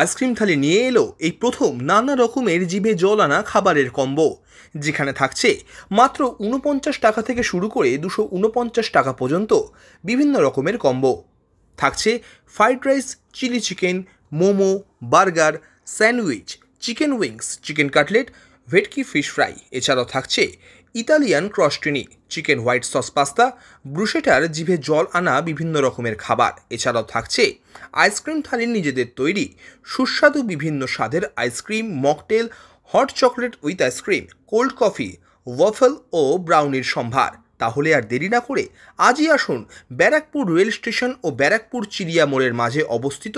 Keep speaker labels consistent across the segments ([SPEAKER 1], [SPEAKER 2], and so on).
[SPEAKER 1] Ice cream থালি নিয়ে এলো এই প্রথম নানা রকমের জিভে জল আনা খাবারের কম্বো, যেখানে থাকছে মাত্র ৪৯ টাকা থেকে শুরু করে ২৪৯ টাকা পর্যন্ত বিভিন্ন রকমের কম্বো। থাকছে fried rice, chilli chicken, momo, burger, sandwich, chicken wings, chicken cutlet, bhetki fish fry. এছাড়াও থাকছে Italian crostini, chicken white sauce pasta, ব্রুশেটার জিভে জল আনা বিভিন্ন রকমের খাবার। এছাড়াও থাকছে আইসক্রিম থালির নিজেদের তৈরি সুস্বাদু বিভিন্ন স্বাদের ice cream, mocktail, hot chocolate with ice cream, cold coffee, waffle ও ব্রাউনির সম্ভার। তাহলে আর দেরি না করে আজই আসুন ব্যারাকপুর রেল স্টেশন ও ব্যারাকপুর চিড়িয়া মোড়ের মাঝে অবস্থিত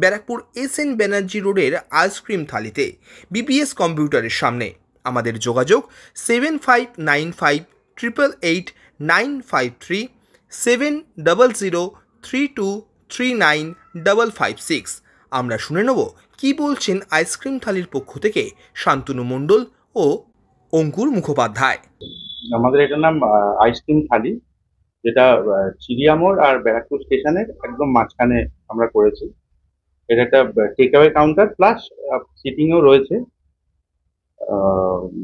[SPEAKER 1] ব্যারাকপুর SN ব্যানার্জি রোডের আইসক্রিম থালিতে BPS কম্পিউটারের সামনে। আমাদের যোগাযোগ 7595888953 7003239556। আমরা শুনে নেব কি বলছেন আইসক্রিম থালির পক্ষ থেকে শান্তনু মণ্ডল ও অঙ্কুর মুখোপাধ্যায়।
[SPEAKER 2] আমাদের এটার নাম আইসক্রিম থালি, যেটা চিড়িয়ামোড় আর ব্যারাকপুর স্টেশনের একদম মাঝখানে আমরা করেছি। এটা একটা টেক অ্যাওয়ে কাউন্টার প্লাস সিটিংও রয়েছে।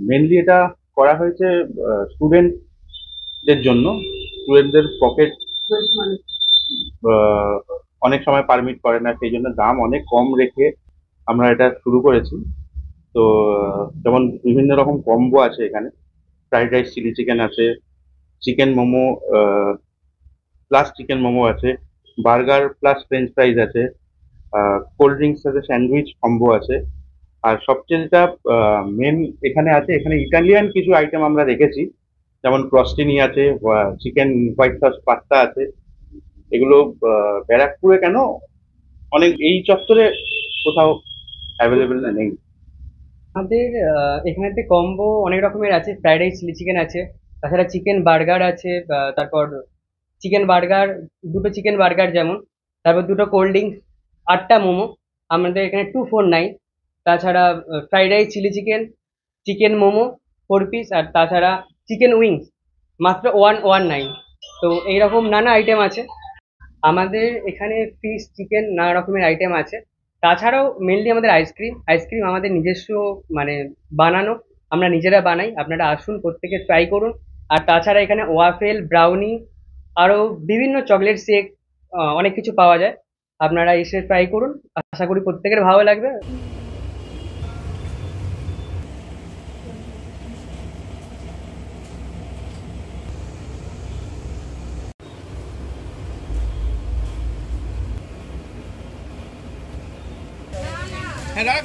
[SPEAKER 2] মেনলি এটা করা হয়েছে স্টুডেন্টদের জন্য। স্টুডেন্টদের পকেট অনেক সময় পারমিট করে না, সেই জন্য দাম অনেক কম রেখে আমরা এটা শুরু করেছি। তো যেমন বিভিন্ন রকম কম্বো আছে এখানে। ফ্রাইড রাইস, চিলি চিকেন আছে, chicken momo plus chicken momo আছে, বার্গার প্লাস ফ্রেঞ্চ ফ্রাইজ আছে, কোল্ড ড্রিঙ্কস আছে, স্যান্ডউইচ কম্বো আছে। আর সবচেয়ে যেটা মেন এখানে আছে, এখানে ইটালিয়ান কিছু আইটেম আমরা রেখেছি, যেমন ক্রস্টিনি আছে, চিকেন হোয়াইট সস পাস্তা আছে। এগুলো ব্যারাকপুরে কেন, অনেক এই চত্বরে কোথাও অ্যাভেলেবেল নেই।
[SPEAKER 3] আমাদের এখানেতে কম্বো অনেক রকমের আছে। ফ্রাইড রাইস, চিলি চিকেন আছে, তাছাড়া চিকেন বার্গার আছে, তারপর চিকেন বার্গার, দুটো চিকেন বার্গার যেমন, তারপর দুটো কোল্ড ড্রিঙ্কস, 8টা মোমো আমাদের এখানে 249। তাছাড়া fried rice, chilli chicken, chicken momo 4 piece, আর তাছাড়া চিকেন উইংস মাত্র 119। তো এইরকম নানা আইটেম আছে আমাদের এখানে। ফিশ, চিকেন, নানা রকমের আইটেম আছে। তাছাড়াও মেনলি আমাদের আইসক্রিম আমাদের নিজস্ব, মানে বানানো, আমরা নিজেরা বানাই। আপনারা আসুন, প্রত্যেকে ট্রাই করুন। আর তাছাড়া এখানে ওয়াফেল, ব্রাউনি, আরও বিভিন্ন চকলেট শেক, অনেক কিছু পাওয়া যায়। আপনারা এসে ট্রাই করুন, আশা করি প্রত্যেকের ভালো লাগবে।
[SPEAKER 1] হ্যাঁ।